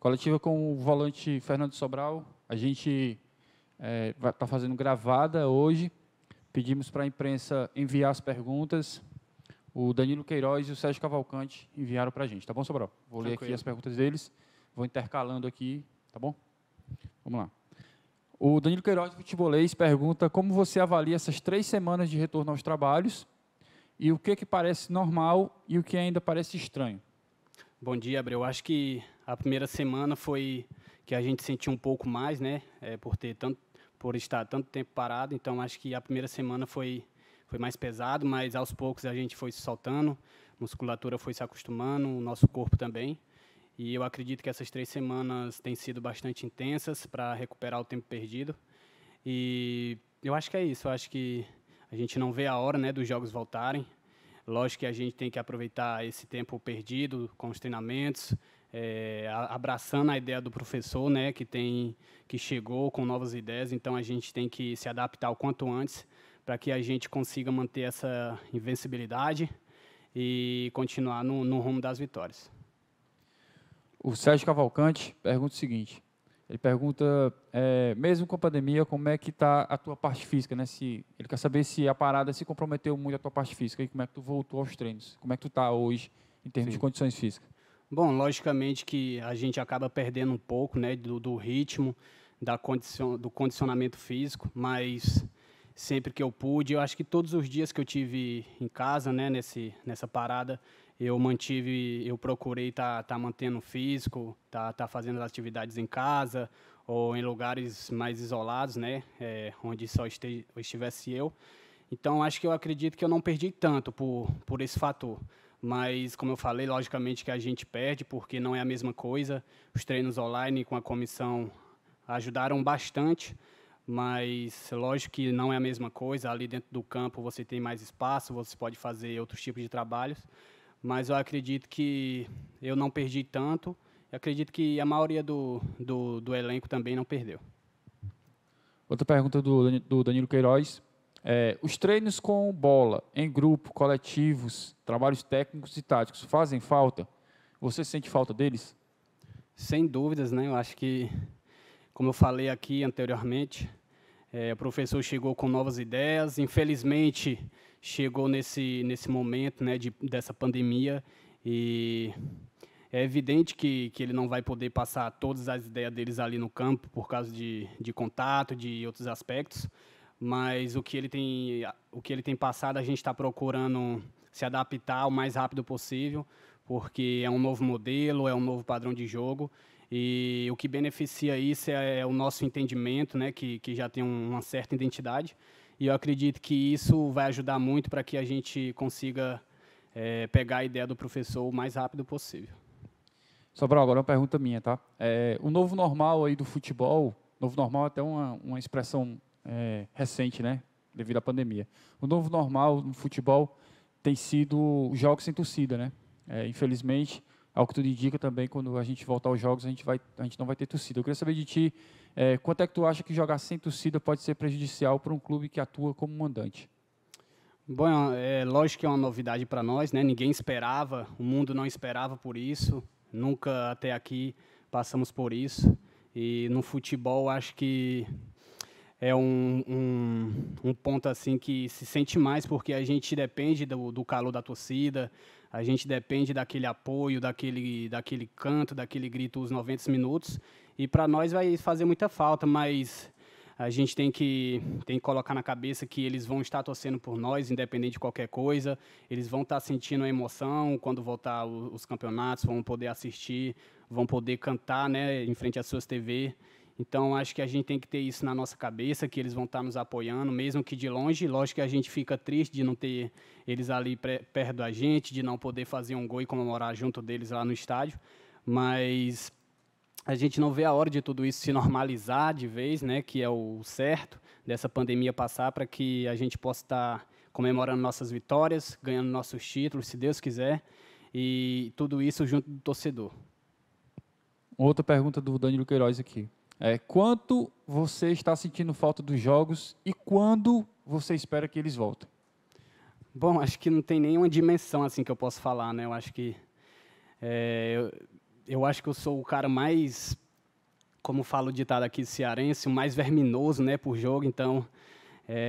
Coletiva com o volante Fernando Sobral. A gente vai estar fazendo gravada hoje. Pedimos para a imprensa enviar as perguntas. O Danilo Queiroz e o Sérgio Cavalcante enviaram para a gente. Tá bom, Sobral? Vou ler aqui as perguntas deles. Vou intercalando aqui, tá bom? Vamos lá. O Danilo Queiroz, do Futebolês, pergunta como você avalia essas 3 semanas de retorno aos trabalhos e o que parece normal e o que ainda parece estranho. Bom dia, Abreu. Acho que a primeira semana foi que a gente sentiu um pouco mais, né, por estar tanto tempo parado. Então, acho que a primeira semana foi mais pesado, mas aos poucos a gente foi se soltando, a musculatura foi se acostumando, o nosso corpo também. E eu acredito que essas 3 semanas têm sido bastante intensas para recuperar o tempo perdido. E eu acho que é isso. Eu acho que a gente não vê a hora, né, dos jogos voltarem. Lógico que a gente tem que aproveitar esse tempo perdido com os treinamentos, abraçando a ideia do professor, né, que chegou com novas ideias. Então a gente tem que se adaptar o quanto antes para que a gente consiga manter essa invencibilidade e continuar no rumo das vitórias. O Sérgio Cavalcante pergunta o seguinte, ele pergunta, mesmo com a pandemia, como é que está a tua parte física, né? Ele quer saber se a parada se comprometeu muito a tua parte física e como é que tu voltou aos treinos, como é que tu está hoje em termos de condições físicas. Bom, logicamente que a gente acaba perdendo um pouco, né, do ritmo, do condicionamento físico, mas sempre que eu pude, eu acho que todos os dias que eu tive em casa, né, nessa parada, eu procurei tá mantendo o físico, tá fazendo as atividades em casa ou em lugares mais isolados, né, onde só estivesse eu. Então, acho que eu acredito que eu não perdi tanto por esse fator. Mas, como eu falei, logicamente que a gente perde, porque não é a mesma coisa. Os treinos online com a comissão ajudaram bastante, mas lógico que não é a mesma coisa. Ali dentro do campo você tem mais espaço, você pode fazer outros tipos de trabalhos. Mas eu acredito que eu não perdi tanto. Eu acredito que a maioria do elenco também não perdeu. Outra pergunta do Danilo Queiroz. Os treinos com bola, em grupo, coletivos, trabalhos técnicos e táticos, fazem falta? Você sente falta deles? Sem dúvidas, né? Eu acho que, como eu falei aqui anteriormente, o professor chegou com novas ideias. Infelizmente, chegou nesse momento, né, dessa pandemia e é evidente que ele não vai poder passar todas as ideias deles ali no campo por causa de contato, de outros aspectos, mas o que ele tem passado, a gente está procurando se adaptar o mais rápido possível, porque é um novo modelo, é um novo padrão de jogo, e o que beneficia isso é o nosso entendimento, né, que já tem uma certa identidade, e eu acredito que isso vai ajudar muito para que a gente consiga pegar a ideia do professor o mais rápido possível. Sobral, agora uma pergunta minha, tá? O novo normal aí do futebol, novo normal é até uma expressão recente, né, devido à pandemia. O novo normal no futebol tem sido os jogos sem torcida, né? Infelizmente, ao que tudo indica também, quando a gente voltar aos jogos, a gente não vai ter torcida. Eu queria saber de ti, quanto é que tu acha que jogar sem torcida pode ser prejudicial para um clube que atua como mandante? Bom, lógico que é uma novidade para nós, né? Ninguém esperava, o mundo não esperava por isso, nunca até aqui passamos por isso. E no futebol, acho que é um ponto assim que se sente mais, porque a gente depende do calor da torcida, a gente depende daquele apoio, daquele canto, daquele grito os 90 minutos, e para nós vai fazer muita falta, mas a gente tem que colocar na cabeça que eles vão estar torcendo por nós, independente de qualquer coisa, eles vão estar sentindo a emoção quando voltar os campeonatos, vão poder assistir, vão poder cantar, né, em frente às suas TV. Então, acho que a gente tem que ter isso na nossa cabeça, que eles vão estar nos apoiando, mesmo que de longe. Lógico que a gente fica triste de não ter eles ali perto da gente, de não poder fazer um gol e comemorar junto deles lá no estádio. Mas a gente não vê a hora de tudo isso se normalizar de vez, né, que é o certo, dessa pandemia passar, para que a gente possa estar comemorando nossas vitórias, ganhando nossos títulos, se Deus quiser, e tudo isso junto do torcedor. Outra pergunta do Danilo Queiroz aqui. Quanto você está sentindo falta dos jogos e quando você espera que eles voltem? Bom, acho que não tem nenhuma dimensão assim que eu posso falar, né? Eu acho que eu acho que eu sou o cara mais, como fala o ditado aqui cearense, o mais verminoso, né, por jogo. Então,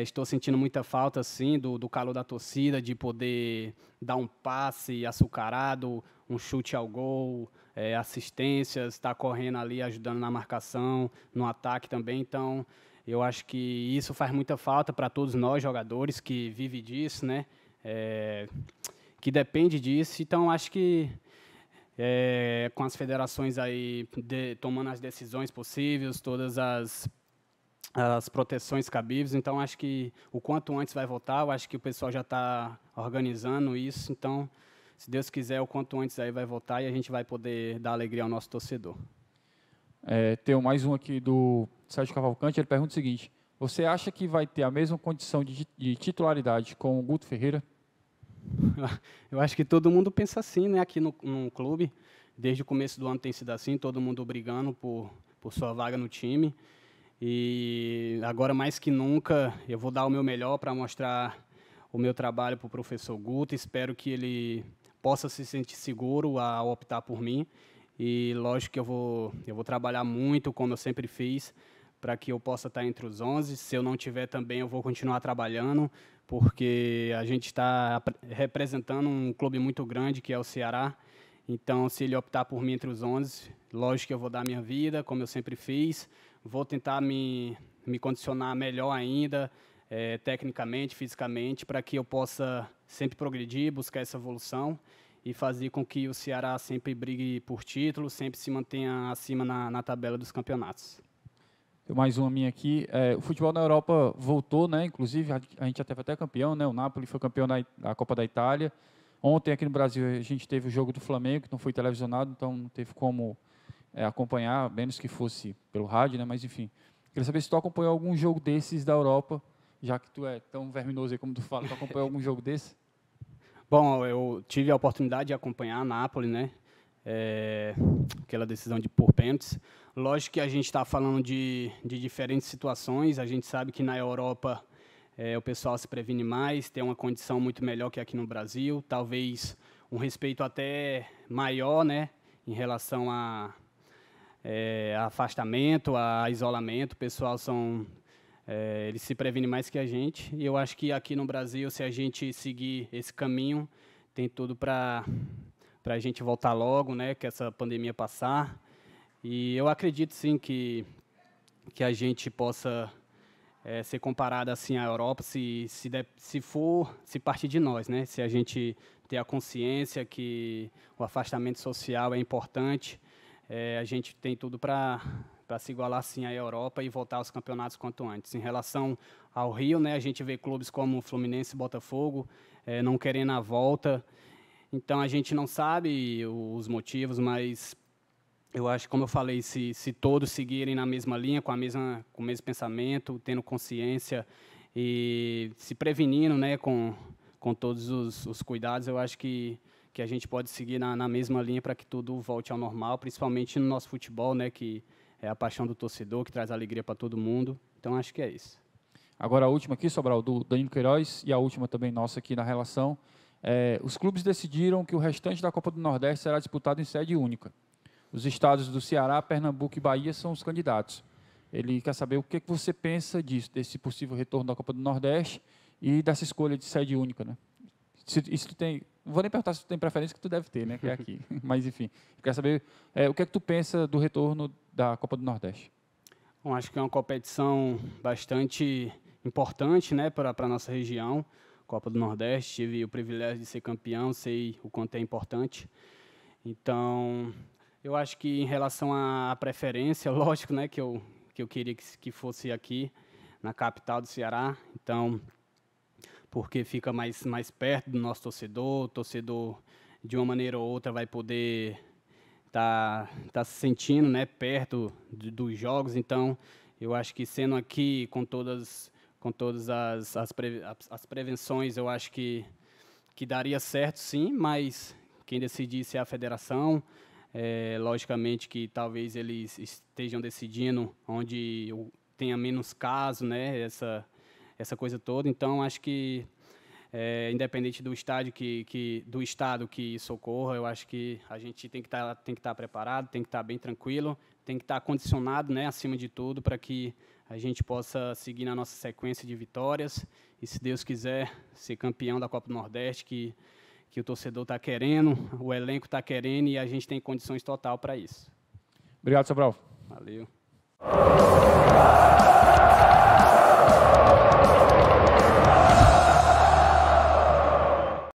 estou sentindo muita falta, assim, do calor da torcida, de poder dar um passe açucarado, um chute ao gol, assistências, estar correndo ali, ajudando na marcação, no ataque também. Então, eu acho que isso faz muita falta para todos nós, jogadores, que vivem disso, né? Que depende disso. Então, acho que com as federações aí tomando as decisões possíveis, todas as proteções cabíveis. Então, acho que o quanto antes vai voltar, eu acho que o pessoal já está organizando isso. Então, se Deus quiser, o quanto antes aí vai voltar e a gente vai poder dar alegria ao nosso torcedor. Tem mais um aqui do Sérgio Cavalcante, ele pergunta o seguinte: você acha que vai ter a mesma condição de titularidade com o Guto Ferreira? Eu acho que todo mundo pensa assim, né? Aqui no clube, desde o começo do ano tem sido assim, todo mundo brigando por sua vaga no time. E agora, mais que nunca, eu vou dar o meu melhor para mostrar o meu trabalho para o professor Guto. Espero que ele possa se sentir seguro a optar por mim. E, lógico, que eu vou trabalhar muito, como eu sempre fiz, para que eu possa estar entre os 11. Se eu não tiver também, eu vou continuar trabalhando, porque a gente está representando um clube muito grande, que é o Ceará. Então, se ele optar por mim entre os 11, lógico que eu vou dar minha vida, como eu sempre fiz. Vou tentar me condicionar melhor ainda, tecnicamente, fisicamente, para que eu possa sempre progredir, buscar essa evolução e fazer com que o Ceará sempre brigue por título, sempre se mantenha acima na tabela dos campeonatos. Tem mais uma minha aqui. O futebol na Europa voltou, né? Inclusive, a gente já teve até campeão, né? O Napoli foi campeão da Copa da Itália. Ontem, aqui no Brasil, a gente teve o jogo do Flamengo, que não foi televisionado, então não teve como acompanhar, menos que fosse pelo rádio, né? Mas, enfim. Queria saber se tu acompanhou algum jogo desses da Europa, já que tu é tão verminoso aí como tu fala. Tu acompanhou algum jogo desse? Bom, eu tive a oportunidade de acompanhar a Napoli, né? Aquela decisão por pênaltis. Lógico que a gente está falando de diferentes situações. A gente sabe que na Europa o pessoal se previne mais, tem uma condição muito melhor que aqui no Brasil. Talvez um respeito até maior, né? Em relação a afastamento, a isolamento. O pessoal eles se previnem mais que a gente. E eu acho que aqui no Brasil, se a gente seguir esse caminho, tem tudo para a gente voltar logo, né, que essa pandemia passar. E eu acredito, sim, que a gente possa ser comparado assim à Europa, se partir de nós, né? Se a gente ter a consciência que o afastamento social é importante, a gente tem tudo para se igualar sim à Europa e voltar aos campeonatos quanto antes. Em relação ao Rio, né, a gente vê clubes como Fluminense e Botafogo não querendo a volta. Então, a gente não sabe os motivos, mas eu acho, como eu falei, se todos seguirem na mesma linha, com o mesmo pensamento, tendo consciência e se prevenindo, né, com todos os cuidados, eu acho que a gente pode seguir na mesma linha para que tudo volte ao normal, principalmente no nosso futebol, né, que é a paixão do torcedor, que traz alegria para todo mundo. Então, acho que é isso. Agora, a última aqui, Sobral, do Danilo Queiroz, e a última também nossa aqui na relação. Os clubes decidiram que o restante da Copa do Nordeste será disputado em sede única. Os estados do Ceará, Pernambuco e Bahia são os candidatos. Ele quer saber o que você pensa disso, desse possível retorno da Copa do Nordeste e dessa escolha de sede única, né? Se tu tem, não vou nem perguntar se tu tem preferência, que tu deve ter, né? Que é aqui. Mas, enfim, quer saber o que é que tu pensa do retorno da Copa do Nordeste? Bom, acho que é uma competição bastante importante, né, para a nossa região. Copa do Nordeste, tive o privilégio de ser campeão, sei o quanto é importante. Então, eu acho que em relação à preferência, lógico, né, que eu queria que fosse aqui, na capital do Ceará. Então, porque fica mais perto do nosso torcedor, o torcedor, de uma maneira ou outra, vai poder tá se sentindo, né, perto dos jogos. Então, eu acho que sendo aqui com todas as prevenções, eu acho que daria certo, sim, mas quem decidisse é a federação. Logicamente que talvez eles estejam decidindo onde tenha menos casos, né, essa coisa toda. Então, acho que independente do estado que socorra, eu acho que a gente tem que estar preparado, tem que estar bem tranquilo, tem que estar condicionado, né, acima de tudo, para que a gente possa seguir na nossa sequência de vitórias e, se Deus quiser, ser campeão da Copa do Nordeste, que o torcedor está querendo, o elenco está querendo e a gente tem condições total para isso. Obrigado, Sobral. Valeu.